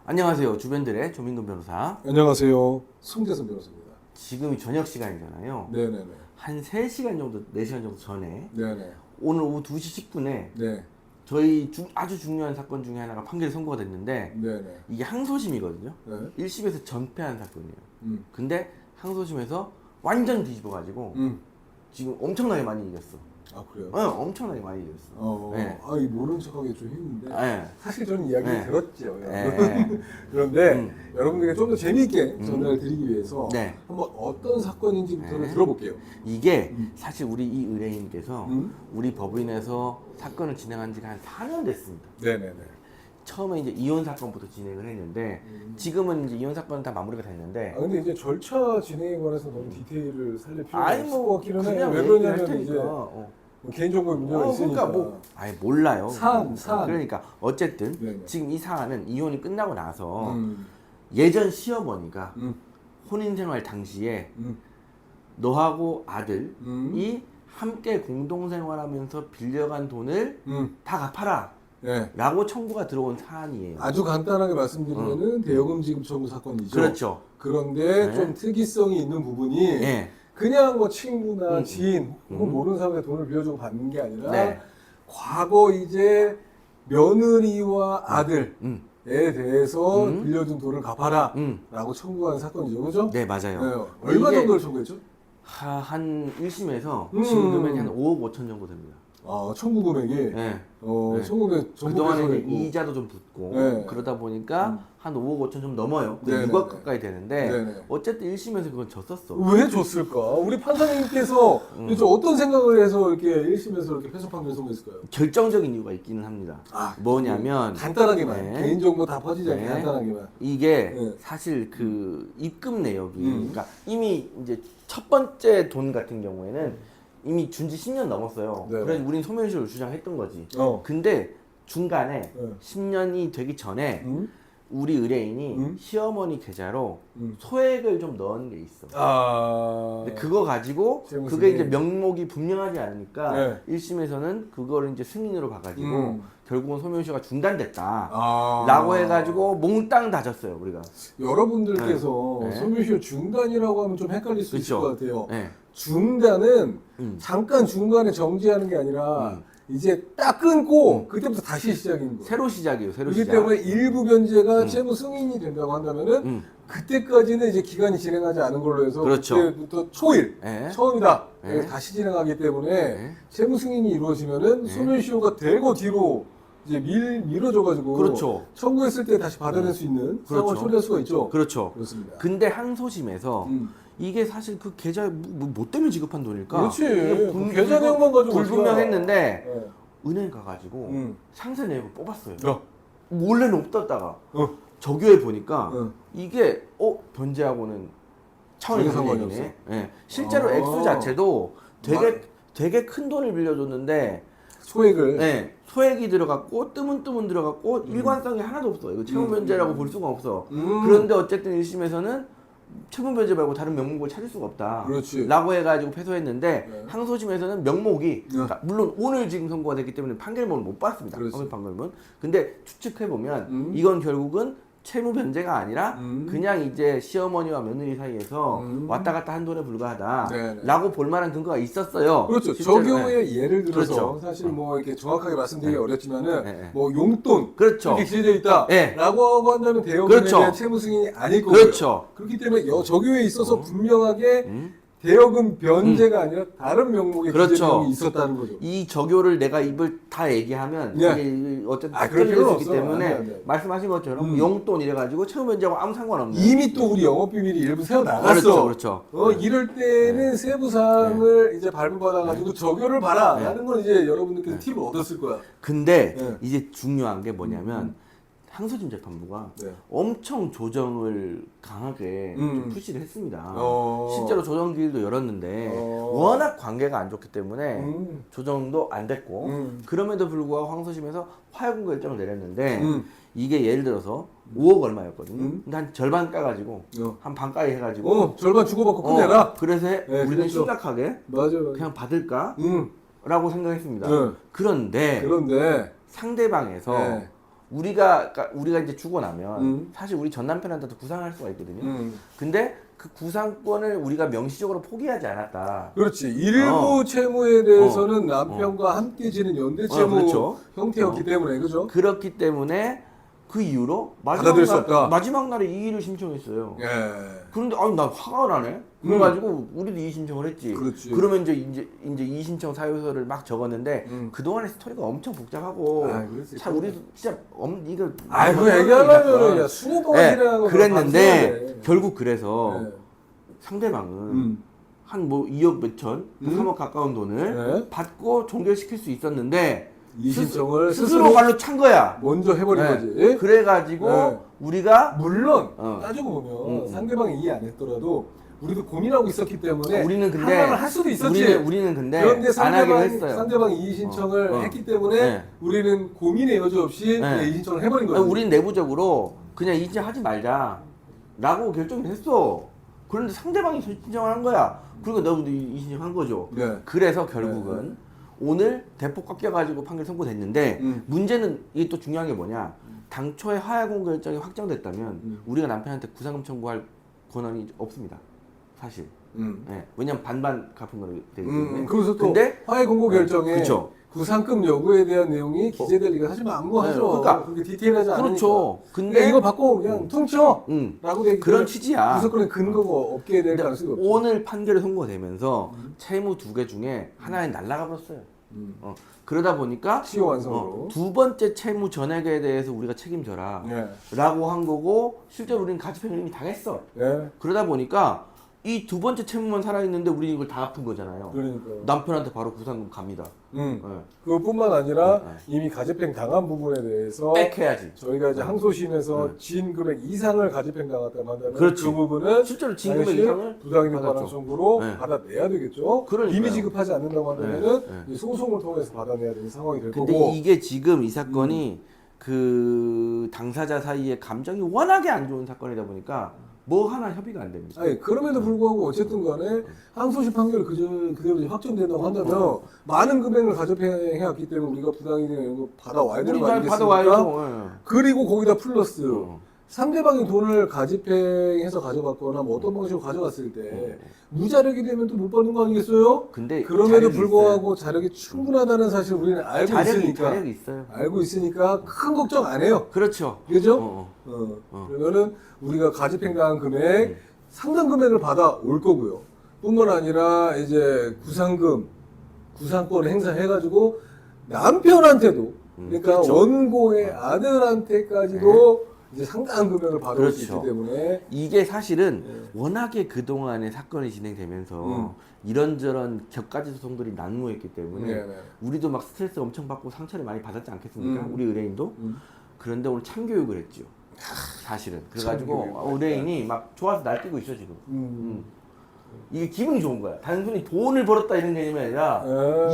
안녕하세요. 주변들의 조민근 변호사. 안녕하세요. 송재선 변호사입니다. 지금이 저녁 시간이잖아요. 네네네. 한 3시간 정도, 4시간 정도 전에 네네. 오늘 오후 2시 10분에 네. 저희 아주 중요한 사건 중에 하나가 판결이 선고가 됐는데 네네. 이게 항소심이거든요. 네. 1심에서 전패한 사건이에요. 음. 근데 항소심에서 완전 뒤집어가지고 지금 엄청나게 많이 이겼어. 아 그래요? 엄청나게 많이 이겼어. 네. 아, 이 모르는 척하기 좀 힘든데. 네. 사실 저는 이야기를 네. 들었죠. 네. 그런데 여러분들에게 좀 더 재미있게 전달을 드리기 위해서 네. 한번 어떤 사건인지부터 네. 들어볼게요. 이게 사실 우리 이 의뢰인께서 음. 우리 법원에서 사건을 진행한 지가 한 4년 됐습니다. 네네네. 처음에 이제 이혼 사건부터 진행을 했는데 지금은 이제 이혼 사건은 다 마무리가 됐는데 아 근데 이제 절차 진행에 관해서 너무 디테일을 살릴 필요가 아니 없을 것 뭐 같기는 해요. 그냥 왜 얘기할 그러냐면 테니까 이제 뭐 개인정보 문제가 있으니까. 그러니까 뭐 아예 몰라요. 사안. 그러니까 어쨌든 네네. 지금 이 사안은 이혼이 끝나고 나서 음. 예전 시어머니가 음. 혼인생활 당시에 음. 너하고 아들이 음. 함께 공동생활하면서 빌려간 돈을 다 갚아라 네. 라고 청구가 들어온 사안이에요. 아주 간단하게 말씀드리면은 대여금 지급 청구 사건이죠. 그렇죠. 그런데 네. 좀 특이성이 있는 부분이 네. 그냥 뭐 친구나 지인 혹은 모르는 사람한테 돈을 빌려주고 받는 게 아니라 네. 과거 이제 며느리와 아들에 음. 대해서 빌려준 돈을 갚아라 음. 라고 청구한 사건이죠. 그죠? 네, 맞아요. 네. 얼마 이게 정도를 청구했죠? 한 1심에서 지금 금액이 한 5억 5천 정도 됩니다. 아, 청구 금액이 네. 네. 청구 금액 그동안에 이제 있고. 이자도 좀 붙고 네. 그러다 보니까 한 5억 5천 좀 넘어요. 네, 6억 네, 가까이 되는데 네, 네. 어쨌든 1심에서 그건 졌었어. 왜 줬을까? 우리 판사님께서 이제 어떤 생각을 해서 이렇게 1심에서 이렇게 패소 판결을 선고했을까요? 결정적인 이유가 있기는 합니다. 뭐냐면 간단하게만 네. 개인정보 다 퍼지지 않게 네. 간단하게만. 이게 네. 사실 그 입금 내역이 그러니까 이미 이제 첫 번째 돈 같은 경우에는 이미 준 지 10년 넘었어요. 네. 그래서 우린 소멸시효를 주장했던 거지. 어. 근데 중간에 네. 10년이 되기 전에 음? 우리 의뢰인이 시어머니 계좌로 음. 소액을 좀 넣은 게 있어. 아. 근데 그거 가지고 재무 그게 이제 승인. 명목이 분명하지 않으니까 네. 1심에서는 그거를 이제 승인으로 봐가지고 결국은 소멸시효가 중단됐다. 아. 라고 해가지고 몽땅 다졌어요, 우리가. 여러분들께서 네. 소멸시효 중단이라고 하면 좀 헷갈릴 수 있을 그쵸? 것 같아요. 네. 중단은 음. 잠깐 중간에 정지하는 게 아니라 이제 딱 끊고 그때부터 다시 시작인 거예요. 새로 시작이에요, 새로 그렇기 시작. 때문에 일부 변제가 채무 승인이 된다고 한다면은 그때까지는 이제 기간이 진행하지 않은 걸로 해서 그렇죠. 그때부터 초일 네. 처음이다. 네. 그래서 다시 진행하기 때문에 네. 채무 승인이 이루어지면은 소멸시효가 되고 뒤로 이제 미뤄져가지고 그렇죠. 청구했을 때 다시 받아낼 수 있는 상황을 그렇죠. 초래할 수가 있죠. 그렇죠. 그렇습니다. 근데 항소심에서 이게 사실 그 계좌에 뭐 때문에 지급한 돈일까? 그렇지. 이게 그 계좌 내용만 가지고 불분명했는데 네. 은행 가가지고 상세 내역을 뽑았어요. 어. 원래는 없었다가 어. 적요해 보니까 어. 이게 변제하고는 차원이 전혀 다른 상관이 얘기네. 예. 실제로 아. 액수 자체도 되게 큰 돈을 빌려줬는데 소액을 네, 소액이 들어갔고 뜨문뜨문 들어갔고 일관성이 하나도 없어. 이거 채무 변제라고 볼 수가 없어. 그런데 어쨌든 1심에서는 채무 변제 말고 다른 명목을 찾을 수가 없다. 그렇지. 라고 해가지고 패소했는데 네. 항소심에서는 명목이 그러니까 물론 오늘 지금 선고가 됐기 때문에 판결문을 못 봤습니다. 그렇지. 법원 판결문. 근데 추측해 보면 이건 결국은 채무 변제가 아니라 그냥 이제 시어머니와 며느리 사이에서 왔다 갔다 한 돈에 불과하다. 네네. 라고 볼 만한 근거가 있었어요. 그렇죠. 실제로. 저 경우에 예를 들어서 그렇죠. 사실 뭐 이렇게 정확하게 말씀드리기 어렵지만은 네. 뭐 용돈 그렇죠. 이렇게 기재되어 있다라고 네. 하고 한다면 대여금에 그렇죠. 대한 채무 승인이 아닐 거고요. 그렇죠. 그렇기 때문에 적용에 있어서 분명하게 대여금 변제가 아니라 다른 명목의 그렇죠. 기재 내용이 있었다는 거죠. 이 적요를 내가 입을 다 얘기하면 네. 이게 어쨌든 그럴 답변이 필요는 수 있기 없어요. 때문에 안 돼, 안 돼. 말씀하신 것처럼 용돈 이래가지고 채무 변제하고 아무 상관없는 이미 또 우리 영업 비밀이 일부 새어 나갔어. 그렇죠. 이럴 때는 세부 사항을 이제 발부받아가지고 적용을 봐라라는 건 이제 여러분들께서 팁을 얻었을 거야. 근데 네. 이제 중요한 게 뭐냐면 항소심 재판부가 네. 엄청 조정을 강하게 좀 푸시를 했습니다. 어. 실제로 조정 기일도 열었는데 어. 워낙 관계가 안 좋기 때문에 음. 조정도 안 됐고 그럼에도 불구하고 항소심에서 화해금 결정을 내렸는데 음. 이게 예를 들어서 5억 얼마였거든요. 근데 한 절반 까가지고 한 반가이 해가지고 절반 주고받고 끝내라. 그래서 우리는 그랬죠. 심각하게 맞아. 그냥 받을까? 음. 라고 생각했습니다. 네. 그런데 그런데 상대방에서 네. 우리가 이제 주고 나면 음. 사실 우리 전 남편한테도 구상할 수가 있거든요. 음. 근데 그 구상권을 우리가 명시적으로 포기하지 않았다. 그렇지. 일부 채무에 대해서는 남편과 함께 지는 연대 채무 그렇죠. 형태였기 때문에 그죠? 그렇기 때문에 그 이후로 받아들일 수 없다. 마지막 날에 이의를 신청했어요. 예. 그런데 아니 나 화가 나네. 그래가지고 우리도 이의 신청을 했지. 그렇지. 그러면 이제 이의 신청 사유서를 막 적었는데 그 동안의 스토리가 엄청 복잡하고 아, 그럴 수 참 우리 진짜 이거 그 얘기하려면 야 수년 동안 진행한 거 그랬는데 결국 그래서 네. 상대방은 한 뭐 2억 몇천, 3억 가까운 돈을 받고 종결시킬 수 있었는데 이 신청을 스스로 발로 찬 거야. 먼저 해버린 거지. 그래가지고 우리가 물론 따지고 보면 상대방이 이해 안 했더라도 우리도 고민하고 있었기 때문에 우리는 근데 하나를 할 수도 있었지. 우리는 근데 그런데 안 하기로 했어요. 상대방이 이의 신청을 했기 때문에 우리는 고민의 여지 없이 이의 신청을 해버린 거예요. 우리는 내부적으로 그냥 이의 신청하지 말자라고 결정을 했어. 그런데 상대방이 신청을 한 거야. 그러니까 너도 이의 신청한 거죠. 네. 그래서 결국은 오늘 대폭 꺾여가지고 판결 선고됐는데 문제는 이게 또 중요한 게 뭐냐? 당초에 하야공 결정이 확정됐다면 우리가 남편한테 구상금 청구할 권한이 없습니다. 사실. 네. 왜냐면 반반 갚은 거기 때문에. 그래서 또 근데 화해 공고 결정에 그쵸. 구상금 여부에 대한 내용이 기재될 리가 사실 만무하죠. 그러니까 그렇게 디테일하지 않으니까. 그렇죠. 근데 근데 이거 받고 그냥 퉁쳐라고 되기 그런 취지야. 구속권의 근거가 없게 될 가능성이 없죠. 오늘 판결이 선고되면서 채무 2개 중에 하나는 날라가 버렸어요. 그러다 보니까 시효 완성으로. 두 번째 채무 전액에 대해서 우리가 책임져라 네. 라고 한 거고 실제로 우리는 가처분을 이미 당했어. 네. 그러다 보니까 이 두 번째 채무만 살아있는데 우리 이걸 다 갚은 거잖아요. 그러니까. 남편한테 바로 구상금 갑니다. 그것뿐만 아니라 이미 가집행 당한 부분에 대해서 빽해야지. 저희가 이제 항소심에서 진 금액 이상을 가집행 당했다고 한다면 그렇지. 그 부분은 실제로 진 금액 이상을 부당이득 받았죠. 반환 청구로 네. 받아내야 되겠죠. 그러니까요. 이미 지급하지 않는다고 한다면은 네. 이 소송을 통해서 받아내야 되는 상황이 될 근데 거고. 이게 지금 이 사건이 그 당사자 사이에 감정이 워낙에 안 좋은 사건이다 보니까 뭐 하나 협의가 안 됩니다. 아니 그럼에도 불구하고 어쨌든 간에 항소심 판결이 그대로 이제 확정된다고 한다면 많은 금액을 가집행해왔기 때문에 우리가 부당이득 이런 거 받아와야 되는 거 아니겠습니까? 받아와야죠. 그리고 거기다 플러스 상대방이 돈을 가집행해서 가져갔거나 뭐 어떤 방식으로 가져갔을 때 무자력이 되면 또 못 받는 거 아니겠어요? 근데 그럼에도 자력이 불구하고 자력이 충분하다는 사실 우리는 알고 있으니까 자력이 있어요. 알고 있으니까 큰 걱정 안 해요. 그렇죠. 그죠? 그러면은 우리가 가집행당한 금액 상당 금액을 받아올 거고요. 뿐만 아니라 이제 구상금, 구상권을 행사해가지고 남편한테도 그러니까 그렇죠. 원고의 아들한테까지도 이제 상당한 금액을 받아올 수 그렇죠. 있기 때문에 이게 사실은 워낙에 그동안에 사건이 진행되면서 이런저런 격가지 소송들이 난무했기 때문에 네네. 우리도 막 스트레스 엄청 받고 상처를 많이 받았지 않겠습니까? 우리 의뢰인도. 그런데 오늘 참교육을 했죠. 사실은. 그래가지고 참교육. 의뢰인이 막 좋아서 날뛰고 있어 지금. 이게 기분이 좋은 거야. 단순히 돈을 벌었다 이런 개념이 아니라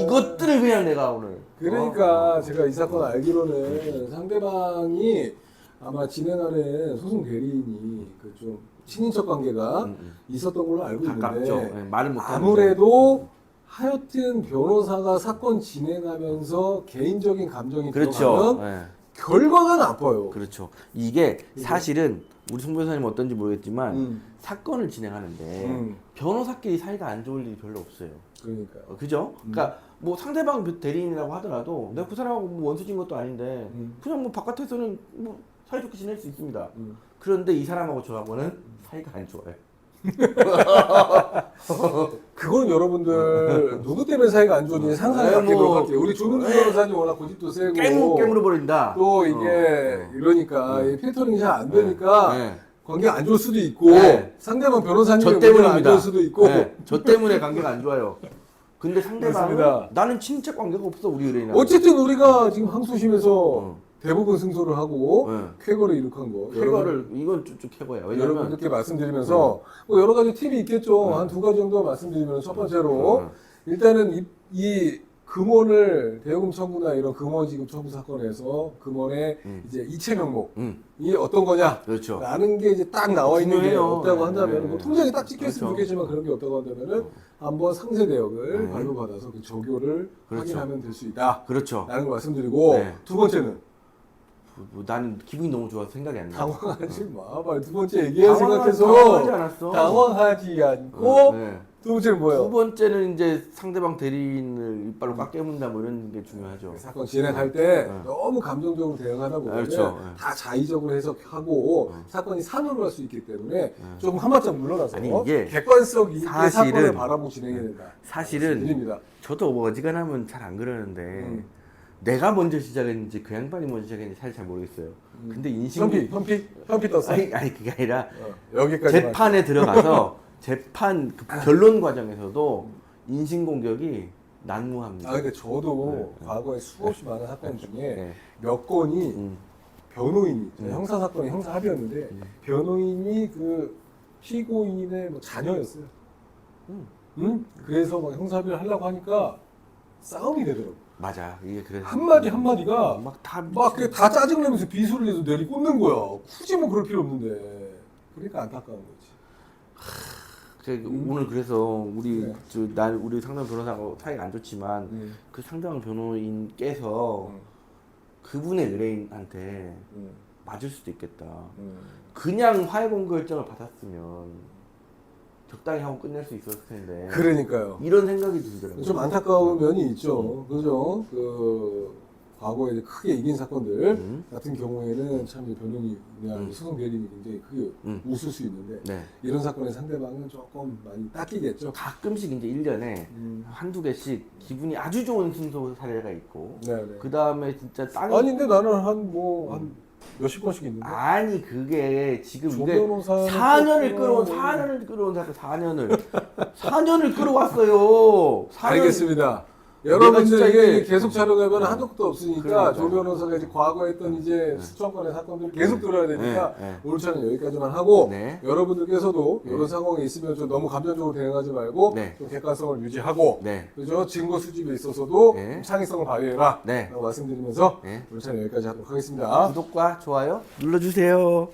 이것들을 그냥 내가 오늘. 그러니까 제가 이 사건 알기로는 상대방이 아마 진행하는 소송 대리인이 그 좀 친인척 관계가 있었던 걸로 알고 가깝죠. 있는데 네, 말을 못 아무래도 하여튼 변호사가 사건 진행하면서 개인적인 감정이 그렇죠. 들어가면 네. 결과가 나빠요. 그렇죠. 이게 사실은 우리 송 변호사님 어떤지 모르겠지만 사건을 진행하는데 변호사끼리 사이가 안 좋을 일이 별로 없어요. 그러니까. 그죠? 그러니까 뭐 상대방 대리인이라고 하더라도 내가 그 사람하고 뭐 원수진 것도 아닌데 그냥 뭐 바깥에서는 뭐 사이좋게 지낼 수 있습니다. 그런데 이 사람하고 저하고는 사이가 안 좋아요. 그건 여러분들 누구 때문에 사이가 안 좋은지 상상해 보도록 할게요. 우리 조동준 변호사님 워낙 고집도 세고 깨물어 버린다. 또 이게 이러니까 이 필터링이 잘 안 되니까 관계가 안 좋을 수도 있고 상대방 변호사님이 저 안 때문입니다. 좋을 수도 있고 저 때문에 관계가 안 좋아요. 근데 상대방은 맞습니다. 나는 친척 관계가 없어 우리 의뢰인하고. 어쨌든 우리가 지금 항소심에서 대부분 승소를 하고 쾌거를 이룩한 거. 쾌거를 이건 좀 쾌거야. 왜냐면 여러분들께 말씀드리면서 뭐 여러 가지 팁이 있겠죠. 한 두 가지 정도 말씀드리면 첫 번째로 일단은 이 금원을 대여금 청구나 이런 금원 지급 청구 사건에서 금원의 이제 이체 명목이 어떤 거냐? 그렇죠. 라는 게 이제 딱 나와 있는 게 중요해요. 없다고 한다면 네. 뭐 통장에 딱 찍혀 있으면 그렇죠. 좋겠지만 그런 게 없다고 한다면은 한번 상세 대역을 발부받아서 그 적요를 그렇죠. 확인하면 될 수 있다. 그렇죠. 라는 걸 말씀드리고 네. 두 번째는 나는 기분이 너무 좋아서 생각이 안 나. 당황하지 마. 빨리 두 번째 얘기해 당황하지 생각해서 않았어. 당황하지 않고 네. 두 번째는 뭐예요? 두 번째는 이제 상대방 대리인을 이빨로 꽉 깨문다 뭐 이런 게 중요하죠. 사건 진행할 때 너무 감정적으로 대응하다 보면 그렇죠. 다 자의적으로 해석하고 사건이 산으로 갈 수 있기 때문에 조금 한 발짝 물러나서 아니, 이게 객관성 있게 사실은- 사건을 바라보고 진행해야 된다. 사실은 드립니다. 저도 뭐 어지간하면 잘 안 그러는데 내가 먼저 시작했는지 그 양반이 먼저 시작했는지 사실 잘 모르겠어요. 근데 현피 떴어. 아니 그게 아니라 여기까지 재판에 들어가서 재판 그 결론 과정에서도 인신공격이 난무합니다. 근데 저도 과거에 수없이 많은 사건 중에 네. 몇 건이 변호인이 형사 사건이 형사 합의였는데 변호인이 그 피고인의 뭐 자녀였어요. 그래서 막 형사 합의를 하려고 하니까 싸움이 되더라고. 맞아. 이게 그래서 한마디 한마디가 막다 다 짜증내면서 비수를 해서 내리 꽂는 거야. 굳이 뭐 그럴 필요 없는데. 그러니까 안타까운 거지. 오늘 그래서 우리 네. 우리 상담 변호사가 사이가 안 좋지만 그 상대방 변호인께서 그분의 의뢰인한테 맞을 수도 있겠다. 그냥 화해공 결정을 받았으면 적당히 하고 끝낼 수 있었을 텐데. 그러니까요. 이런 생각이 들더라고요. 좀 안타까운 면이 있죠. 그죠? 그 과거에 이제 크게 이긴 사건들 같은 경우에는 참 이제 변호인이나 소송 대리인이 굉장히 크게 웃을 수 있는데 네. 이런 사건의 상대방은 조금 많이 닦이겠죠. 가끔씩 이제 1년에 한두 개씩 기분이 아주 좋은 승소 사례가 있고 네네. 그 다음에 진짜 땅이 아닌데 나는 한 몇십 건씩 있는데. 아니 그게 지금 조 이게 변호사는 4년을 또 끌어온 4년을 4년을 끌어왔어요. 4년. 알겠습니다. 진짜 여러분들에게 이게- 계속 촬영하면 한도 끝도 없으니까 그러니까요. 조 변호사가 이제 과거에 했던 이제 수천 건의 사건들을 계속 들어야 되니까 네. 오늘 촬영 여기까지만 하고 네. 여러분들께서도 이런 상황에 있으면 좀 너무 감정적으로 대응하지 말고 네. 좀 객관성을 유지하고 네. 그죠? 증거 수집에 있어서도 네. 좀 창의성을 발휘해라 네. 라고 말씀드리면서 네. 오늘 촬영 여기까지 하도록 하겠습니다. 구독과 좋아요 눌러주세요.